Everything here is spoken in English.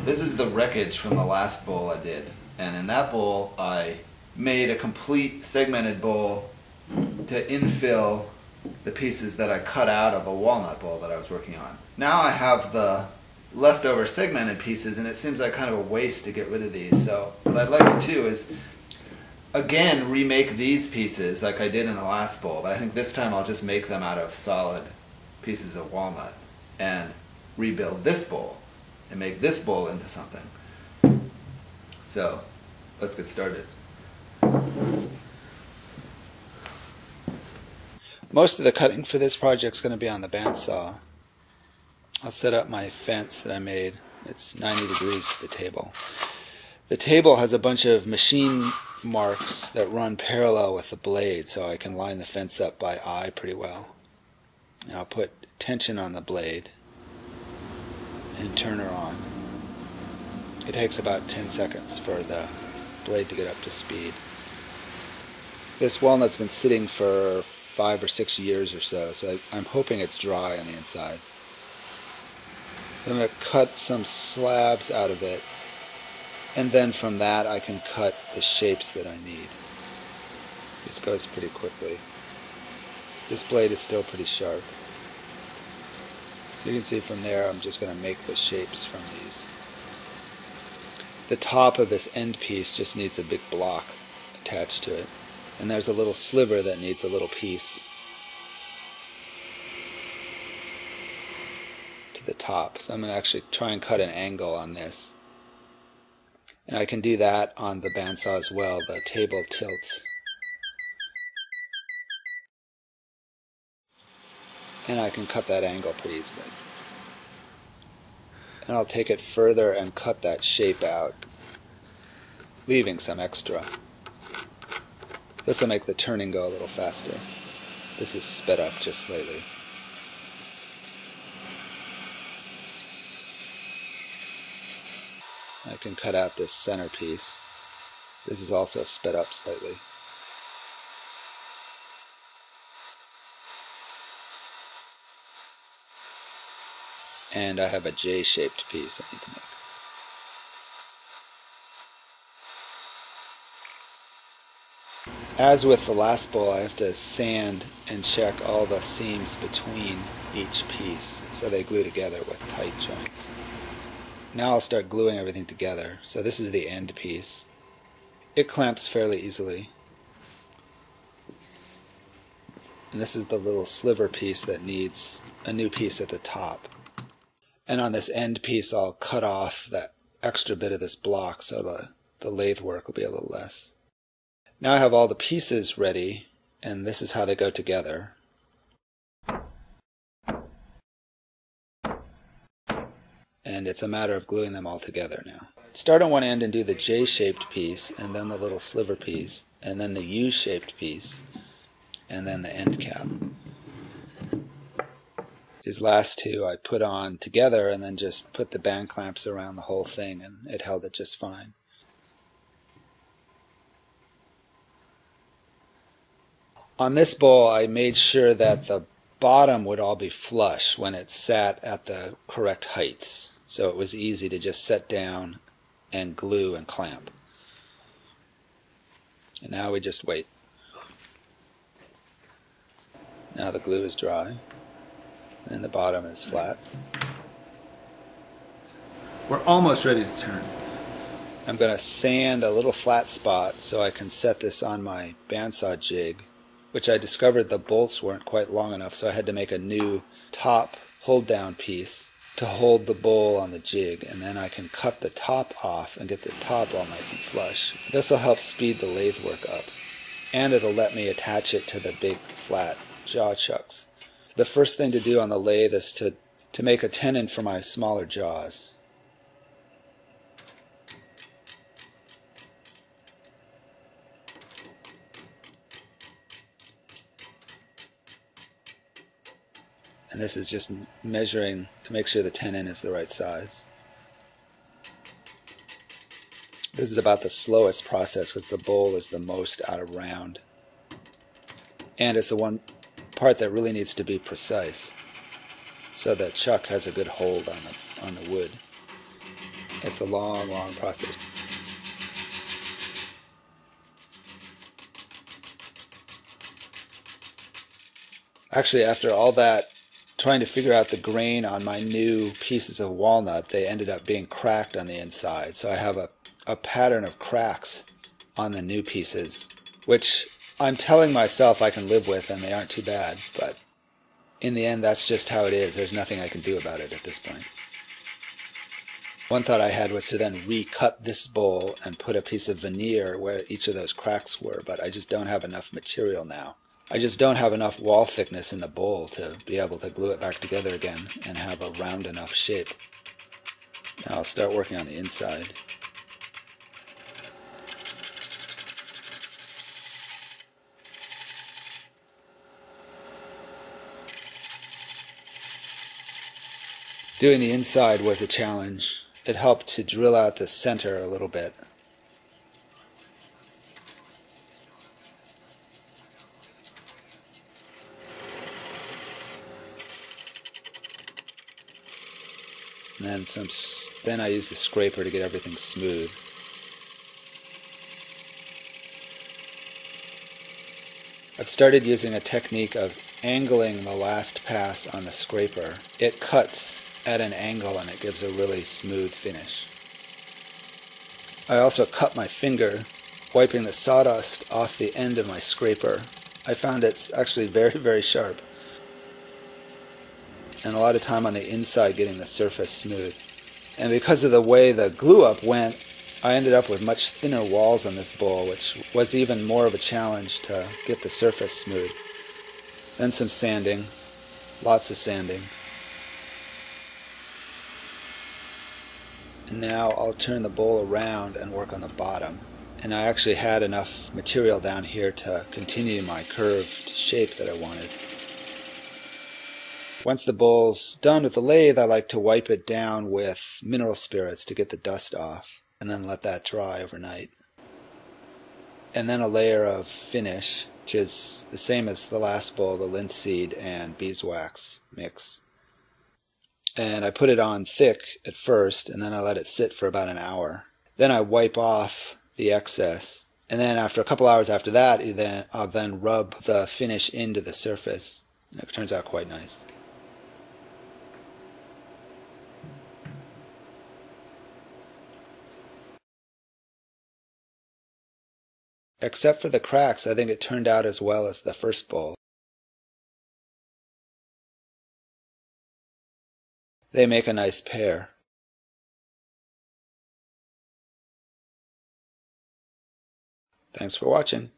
This is the wreckage from the last bowl I did. And in that bowl, I made a complete segmented bowl to infill the pieces that I cut out of a walnut bowl that I was working on. Now I have the leftover segmented pieces, and it seems like kind of a waste to get rid of these. So what I'd like to do is, again, remake these pieces like I did in the last bowl, but I think this time I'll just make them out of solid pieces of walnut and rebuild this bowl and make this bowl into something. So let's get started. Most of the cutting for this project is going to be on the bandsaw. I'll set up my fence that I made. It's 90 degrees to the table. The table has a bunch of machine marks that run parallel with the blade, so I can line the fence up by eye pretty well. And I'll put tension on the blade and turn her on. It takes about 10 seconds for the blade to get up to speed. This walnut's been sitting for 5 or 6 years or so, so I'm hoping it's dry on the inside. So I'm going to cut some slabs out of it, and then from that I can cut the shapes that I need. This goes pretty quickly. This blade is still pretty sharp. So you can see from there I'm just going to make the shapes from these. The top of this end piece just needs a big block attached to it. And there's a little sliver that needs a little piece to the top. So I'm going to actually try and cut an angle on this. And I can do that on the bandsaw as well. The table tilts. And I can cut that angle pretty easily. And I'll take it further and cut that shape out, leaving some extra. This will make the turning go a little faster. This is sped up just slightly. I can cut out this center piece. This is also sped up slightly. And I have a J-shaped piece I need to make. As with the last bowl, I have to sand and check all the seams between each piece so they glue together with tight joints. Now I'll start gluing everything together. So this is the end piece. It clamps fairly easily. And this is the little sliver piece that needs a new piece at the top. And on this end piece I'll cut off that extra bit of this block so the lathe work will be a little less. Now I have all the pieces ready, and this is how they go together. And it's a matter of gluing them all together now. Start on one end and do the J-shaped piece, and then the little sliver piece, and then the U-shaped piece, and then the end cap. These last two I put on together and then just put the band clamps around the whole thing, and it held it just fine. On this bowl I made sure that the bottom would all be flush when it sat at the correct heights, so it was easy to just set down and glue and clamp. And now we just wait. Now the glue is dry. And the bottom is flat. We're almost ready to turn. I'm going to sand a little flat spot so I can set this on my bandsaw jig, which I discovered the bolts weren't quite long enough, so I had to make a new top hold down piece to hold the bowl on the jig, and then I can cut the top off and get the top all nice and flush. This will help speed the lathe work up, and it'll let me attach it to the big flat jaw chucks. The first thing to do on the lathe is to make a tenon for my smaller jaws. And this is just measuring to make sure the tenon is the right size. This is about the slowest process because the bowl is the most out of round. And it's the one part that really needs to be precise so that chuck has a good hold on the wood. It's a long, long process. Actually, after all that, trying to figure out the grain on my new pieces of walnut, they ended up being cracked on the inside. So I have a pattern of cracks on the new pieces, which I'm telling myself I can live with, and they aren't too bad. But in the end, that's just how it is. There's nothing I can do about it at this point. One thought I had was to then recut this bowl and put a piece of veneer where each of those cracks were, but I just don't have enough material now. I just don't have enough wall thickness in the bowl to be able to glue it back together again and have a round enough shape. Now I'll start working on the inside. Doing the inside was a challenge. It helped to drill out the center a little bit. And then I use the scraper to get everything smooth. I've started using a technique of angling the last pass on the scraper. It cuts at an angle and it gives a really smooth finish. I also cut my finger, wiping the sawdust off the end of my scraper. I found it's actually very, very sharp. And a lot of time on the inside getting the surface smooth. And because of the way the glue up went, I ended up with much thinner walls on this bowl, which was even more of a challenge to get the surface smooth. Then some sanding, lots of sanding. And now I'll turn the bowl around and work on the bottom. And I actually had enough material down here to continue my curved shape that I wanted. Once the bowl's done with the lathe, I like to wipe it down with mineral spirits to get the dust off, and then let that dry overnight. And then a layer of finish, which is the same as the last bowl, the linseed and beeswax mix. And I put it on thick at first, and then I let it sit for about an hour. Then I wipe off the excess, and then after a couple hours after that, I'll then rub the finish into the surface. And it turns out quite nice. Except for the cracks, I think it turned out as well as the first bowl. They make a nice pair. Thanks for watching.